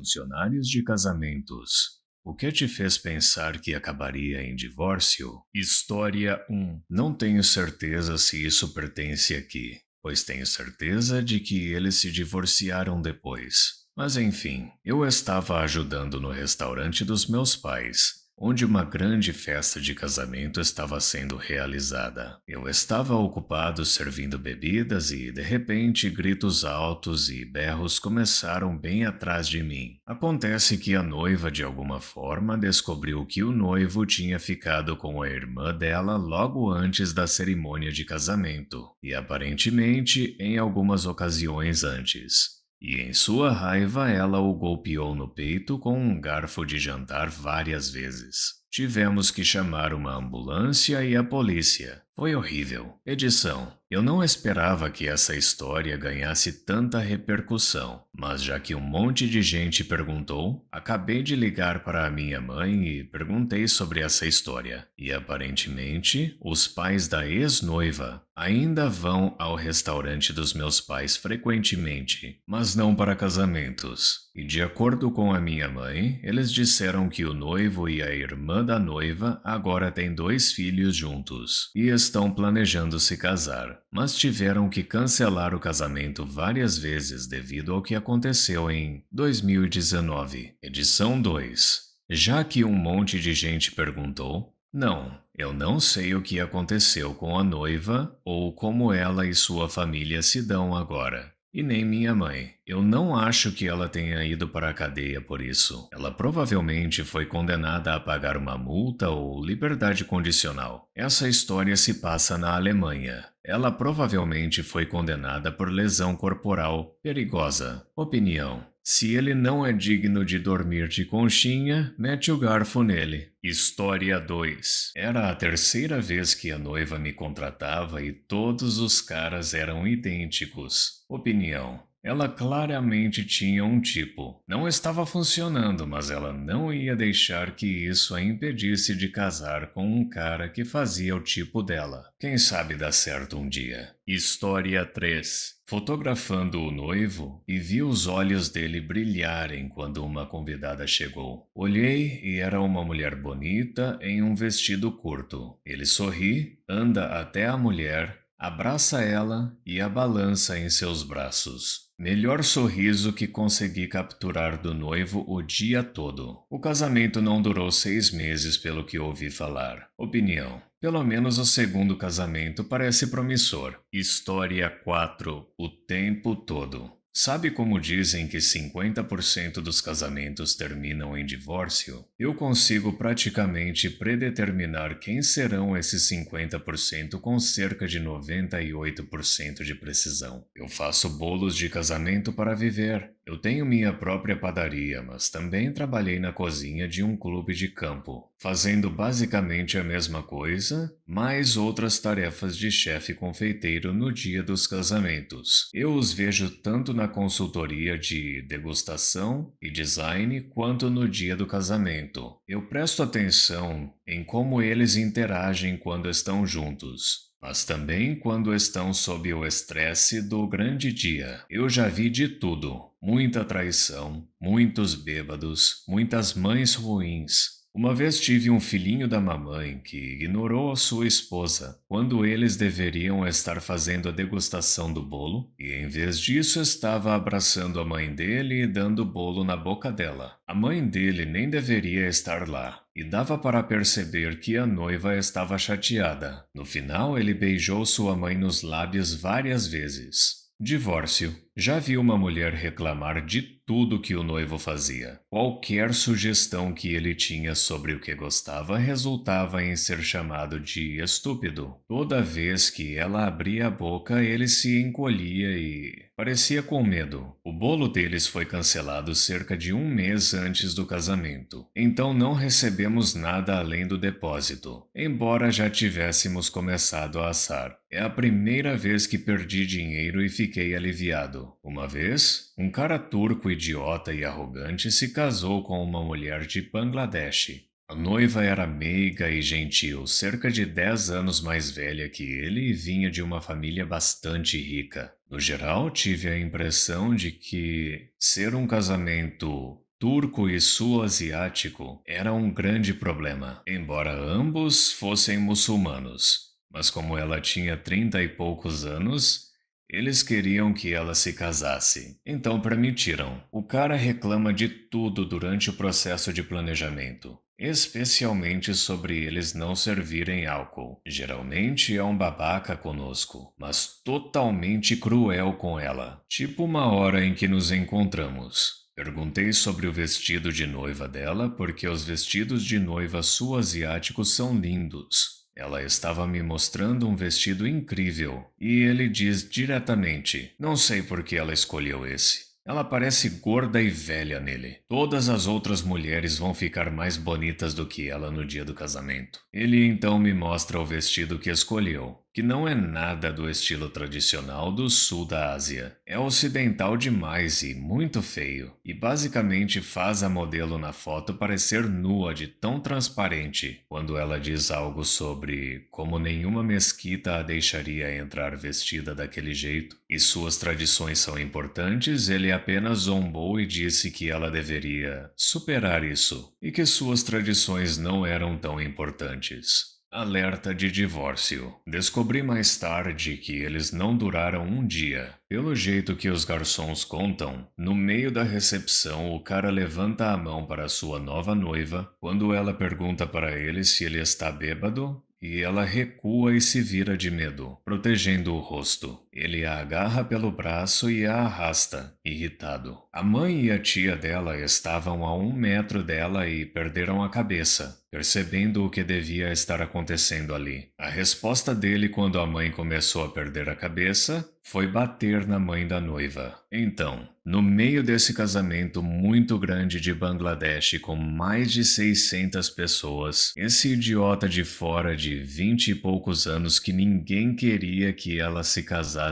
funcionários de casamentos. O que te fez pensar que acabaria em divórcio? História 1. Não tenho certeza se isso pertence aqui, pois tenho certeza de que eles se divorciaram depois. Mas enfim, eu estava ajudando no restaurante dos meus pais, onde uma grande festa de casamento estava sendo realizada. Eu estava ocupado servindo bebidas e, de repente, gritos altos e berros começaram bem atrás de mim. Acontece que a noiva, de alguma forma, descobriu que o noivo tinha ficado com a irmã dela logo antes da cerimônia de casamento, e aparentemente em algumas ocasiões antes. E em sua raiva, ela o golpeou no peito com um garfo de jantar várias vezes. Tivemos que chamar uma ambulância e a polícia. Foi horrível. Edição. Eu não esperava que essa história ganhasse tanta repercussão, mas já que um monte de gente perguntou, acabei de ligar para a minha mãe e perguntei sobre essa história. E aparentemente, os pais da ex-noiva ainda vão ao restaurante dos meus pais frequentemente, mas não para casamentos. E de acordo com a minha mãe, eles disseram que o noivo e a irmã da noiva agora têm 2 filhos juntos e estão planejando se casar, mas tiveram que cancelar o casamento várias vezes devido ao que aconteceu em 2019, edição 2. Já que um monte de gente perguntou, não, eu não sei o que aconteceu com a noiva ou como ela e sua família se dão agora. E nem minha mãe. Eu não acho que ela tenha ido para a cadeia por isso. Ela provavelmente foi condenada a pagar uma multa ou liberdade condicional. Essa história se passa na Alemanha. Ela provavelmente foi condenada por lesão corporal perigosa. Opinião. Se ele não é digno de dormir de conchinha, mete o garfo nele. História 2. Era a 3ª vez que a noiva me contratava e todos os caras eram idênticos. Opinião. Ela claramente tinha um tipo. Não estava funcionando, mas ela não ia deixar que isso a impedisse de casar com um cara que fazia o tipo dela. Quem sabe dá certo um dia. História 3. Fotografando o noivo e vi os olhos dele brilharem quando uma convidada chegou. Olhei e era uma mulher bonita em um vestido curto. Ele sorri, anda até a mulher, abraça ela e a balança em seus braços. Melhor sorriso que consegui capturar do noivo o dia todo. O casamento não durou 6 meses pelo que ouvi falar. Opinião. Pelo menos o segundo casamento parece promissor. História 4. O tempo todo. Sabe como dizem que 50% dos casamentos terminam em divórcio? Eu consigo praticamente predeterminar quem serão esses 50% com cerca de 98% de precisão. Eu faço bolos de casamento para viver. Eu tenho minha própria padaria, mas também trabalhei na cozinha de um clube de campo, fazendo basicamente a mesma coisa, mais outras tarefas de chefe confeiteiro no dia dos casamentos. Eu os vejo tanto na consultoria de degustação e design quanto no dia do casamento. Eu presto atenção em como eles interagem quando estão juntos, mas também quando estão sob o estresse do grande dia. Eu já vi de tudo. Muita traição, muitos bêbados, muitas mães ruins. Uma vez tive um filhinho da mamãe que ignorou a sua esposa quando eles deveriam estar fazendo a degustação do bolo e, em vez disso, estava abraçando a mãe dele e dando bolo na boca dela. A mãe dele nem deveria estar lá. E dava para perceber que a noiva estava chateada. No final, ele beijou sua mãe nos lábios várias vezes. Divórcio. Já vi uma mulher reclamar de tudo que o noivo fazia. Qualquer sugestão que ele tinha sobre o que gostava resultava em ser chamado de estúpido. Toda vez que ela abria a boca, ele se encolhia e parecia com medo. O bolo deles foi cancelado cerca de 1 mês antes do casamento. Então não recebemos nada além do depósito, embora já tivéssemos começado a assar. É a primeira vez que perdi dinheiro e fiquei aliviado. Uma vez, um cara turco idiota e arrogante se casou com uma mulher de Bangladesh. A noiva era meiga e gentil, cerca de 10 anos mais velha que ele e vinha de uma família bastante rica. No geral, tive a impressão de que ser um casamento turco e sul-asiático era um grande problema, embora ambos fossem muçulmanos. Mas como ela tinha 30 e poucos anos, eles queriam que ela se casasse, então permitiram. O cara reclama de tudo durante o processo de planejamento, especialmente sobre eles não servirem álcool. Geralmente é um babaca conosco, mas totalmente cruel com ela. Tipo uma hora em que nos encontramos. Perguntei sobre o vestido de noiva dela porque os vestidos de noiva sul-asiáticos são lindos. Ela estava me mostrando um vestido incrível e ele diz diretamente: Não sei por que ela escolheu esse. Ela parece gorda e velha nele. Todas as outras mulheres vão ficar mais bonitas do que ela no dia do casamento. Ele então me mostra o vestido que escolheu, que não é nada do estilo tradicional do sul da Ásia. É ocidental demais e muito feio, e basicamente faz a modelo na foto parecer nua de tão transparente, quando ela diz algo sobre como nenhuma mesquita a deixaria entrar vestida daquele jeito, e suas tradições são importantes. Ele apenas zombou e disse que ela deveria superar isso, e que suas tradições não eram tão importantes. Alerta de divórcio. Descobri mais tarde que eles não duraram um dia. Pelo jeito que os garçons contam, no meio da recepção o cara levanta a mão para sua nova noiva quando ela pergunta para ele se ele está bêbado. E ela recua e se vira de medo, protegendo o rosto. Ele a agarra pelo braço e a arrasta, irritado. A mãe e a tia dela estavam a 1 metro dela e perderam a cabeça, percebendo o que devia estar acontecendo ali. A resposta dele quando a mãe começou a perder a cabeça foi bater na mãe da noiva. Então, no meio desse casamento muito grande de Bangladesh com mais de 600 pessoas, esse idiota de fora de 20 e poucos anos que ninguém queria que ela se casasse,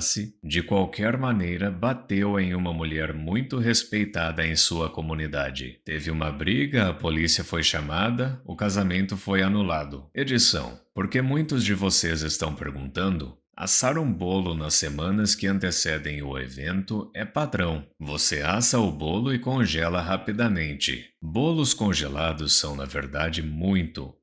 de qualquer maneira bateu em uma mulher muito respeitada em sua comunidade. Teve uma briga, a polícia foi chamada, o casamento foi anulado. Edição: porque muitos de vocês estão perguntando, assar um bolo nas semanas que antecedem o evento é padrão. Você assa o bolo e congela rapidamente. Bolos congelados são, na verdade, muito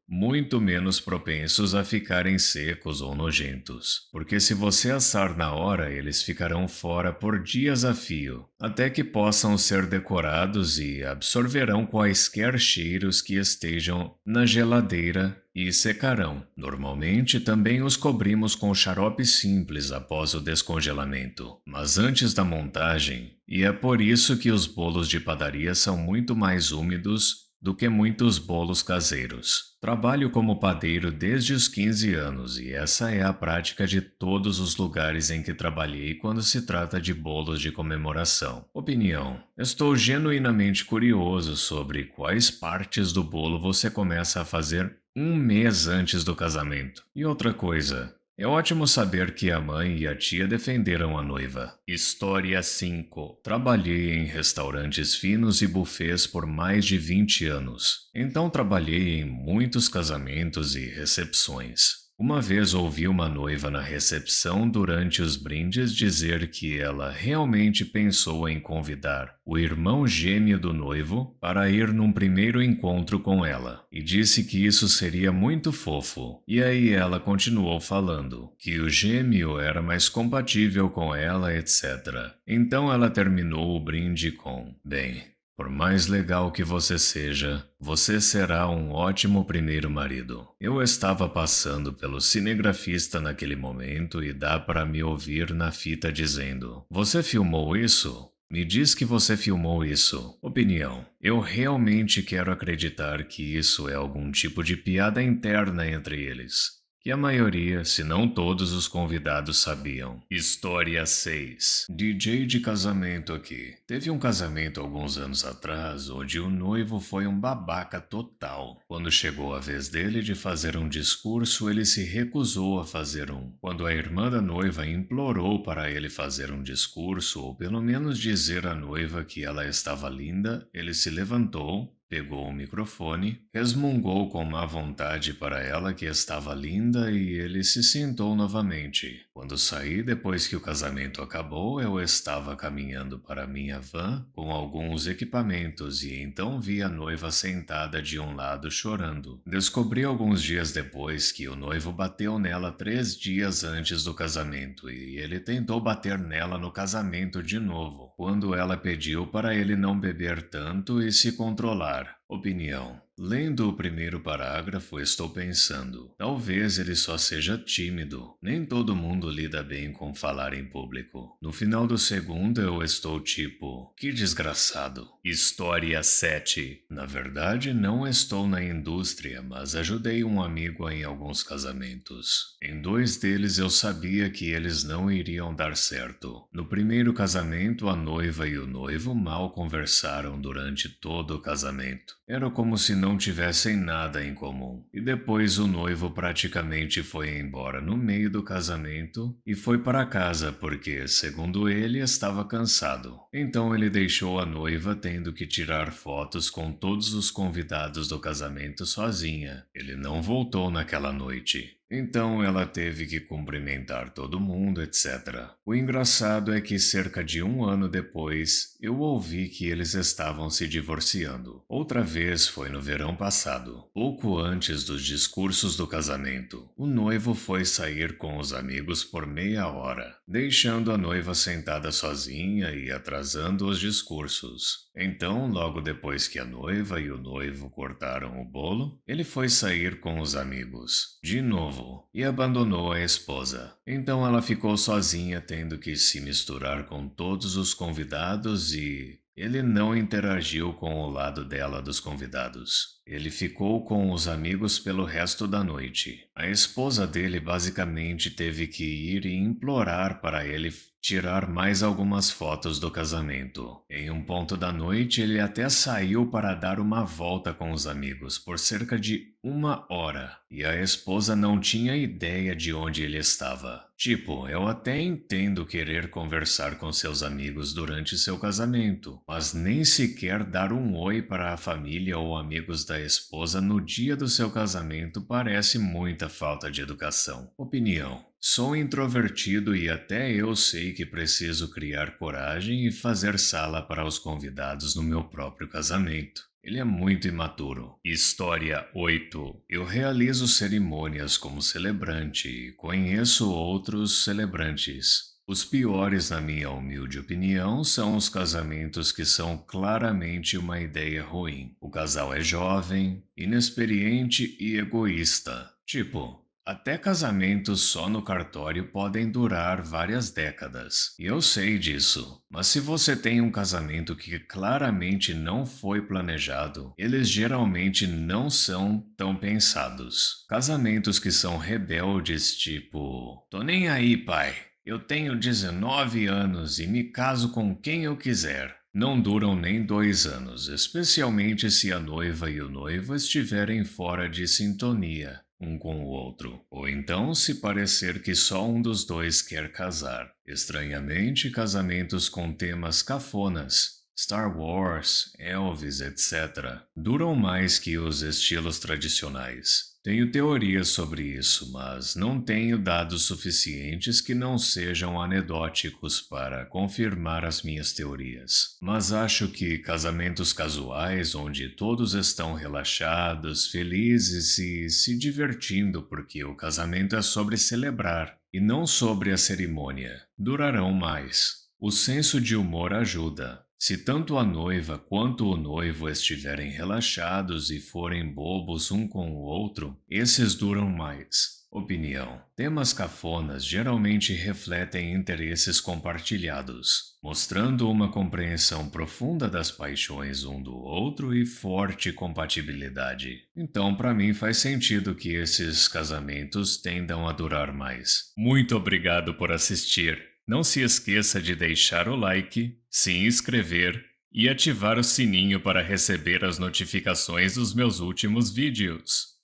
menos propensos a ficarem secos ou nojentos. Porque se você assar na hora, eles ficarão fora por dias a fio, até que possam ser decorados e absorverão quaisquer cheiros que estejam na geladeira e secarão. Normalmente também os cobrimos com xarope simples após o descongelamento, mas antes da montagem, e é por isso que os bolos de padaria são muito mais úmidos do que muitos bolos caseiros. Trabalho como padeiro desde os 15 anos e essa é a prática de todos os lugares em que trabalhei quando se trata de bolos de comemoração. Opinião: estou genuinamente curioso sobre quais partes do bolo você começa a fazer 1 mês antes do casamento. E outra coisa, é ótimo saber que a mãe e a tia defenderam a noiva. História 5. Trabalhei em restaurantes finos e buffets por mais de 20 anos. Então trabalhei em muitos casamentos e recepções. Uma vez ouvi uma noiva na recepção durante os brindes dizer que ela realmente pensou em convidar o irmão gêmeo do noivo para ir num primeiro encontro com ela, e disse que isso seria muito fofo. E aí ela continuou falando que o gêmeo era mais compatível com ela, etc. Então ela terminou o brinde com: bem, por mais legal que você seja, você será um ótimo primeiro marido. Eu estava passando pelo cinegrafista naquele momento e dá para me ouvir na fita dizendo: você filmou isso? Me diz que você filmou isso. Opinião: eu realmente quero acreditar que isso é algum tipo de piada interna entre eles, que a maioria, se não todos os convidados sabiam. História 6. DJ de casamento aqui. Teve um casamento alguns anos atrás onde o noivo foi um babaca total. Quando chegou a vez dele de fazer um discurso, ele se recusou a fazer um. Quando a irmã da noiva implorou para ele fazer um discurso, ou pelo menos dizer à noiva que ela estava linda, ele se levantou pegou o microfone, resmungou com má vontade para ela que estava linda e ele se sentou novamente. Quando saí depois que o casamento acabou, eu estava caminhando para minha van com alguns equipamentos e então vi a noiva sentada de um lado chorando. Descobri alguns dias depois que o noivo bateu nela 3 dias antes do casamento e ele tentou bater nela no casamento de novo, quando ela pediu para ele não beber tanto e se controlar. Opinião. Lendo o primeiro parágrafo, estou pensando, talvez ele só seja tímido. Nem todo mundo lida bem com falar em público. No final do segundo, eu estou tipo, que desgraçado. História 7. Na verdade, não estou na indústria, mas ajudei um amigo em alguns casamentos. Em 2 deles eu sabia que eles não iriam dar certo. No primeiro casamento, a noiva e o noivo mal conversaram durante todo o casamento. Era como se não tivessem nada em comum. E depois o noivo praticamente foi embora no meio do casamento e foi para casa porque, segundo ele, estava cansado. Então ele deixou a noiva tendo que tirar fotos com todos os convidados do casamento sozinha. Ele não voltou naquela noite. Então ela teve que cumprimentar todo mundo, etc. O engraçado é que cerca de 1 ano depois, eu ouvi que eles estavam se divorciando. Outra vez foi no verão passado, pouco antes dos discursos do casamento. O noivo foi sair com os amigos por meia hora, deixando a noiva sentada sozinha e atrasando os discursos. Então, logo depois que a noiva e o noivo cortaram o bolo, ele foi sair com os amigos, de novo, e abandonou a esposa. Então ela ficou sozinha, tendo que se misturar com todos os convidados e ele não interagiu com o lado dela dos convidados. Ele ficou com os amigos pelo resto da noite. A esposa dele basicamente teve que ir e implorar para ele tirar mais algumas fotos do casamento. Em um ponto da noite, ele até saiu para dar uma volta com os amigos por cerca de 1 hora, e a esposa não tinha ideia de onde ele estava. Tipo, eu até entendo querer conversar com seus amigos durante seu casamento, mas nem sequer dar um oi para a família ou amigos da esposa no dia do seu casamento parece muita falta de educação. Opinião. Sou introvertido e até eu sei que preciso criar coragem e fazer sala para os convidados no meu próprio casamento. Ele é muito imaturo. História 8. Eu realizo cerimônias como celebrante e conheço outros celebrantes. Os piores, na minha humilde opinião, são os casamentos que são claramente uma ideia ruim. O casal é jovem, inexperiente e egoísta. Tipo, até casamentos só no cartório podem durar várias décadas. E eu sei disso. Mas se você tem um casamento que claramente não foi planejado, eles geralmente não são tão pensados. Casamentos que são rebeldes, tipo, tô nem aí, pai. Eu tenho 19 anos e me caso com quem eu quiser. Não duram nem 2 anos, especialmente se a noiva e o noivo estiverem fora de sintonia um com o outro, ou então se parecer que só um dos dois quer casar. Estranhamente, casamentos com temas cafonas, Star Wars, Elvis, etc., duram mais que os estilos tradicionais. Tenho teorias sobre isso, mas não tenho dados suficientes que não sejam anedóticos para confirmar as minhas teorias. Mas acho que casamentos casuais, onde todos estão relaxados, felizes e se divertindo porque o casamento é sobre celebrar e não sobre a cerimônia, durarão mais. O senso de humor ajuda. Se tanto a noiva quanto o noivo estiverem relaxados e forem bobos um com o outro, esses duram mais. Opinião. Temas cafonas geralmente refletem interesses compartilhados, mostrando uma compreensão profunda das paixões um do outro e forte compatibilidade. Então, para mim, faz sentido que esses casamentos tendam a durar mais. Muito obrigado por assistir. Não se esqueça de deixar o like, se inscrever e ativar o sininho para receber as notificações dos meus últimos vídeos.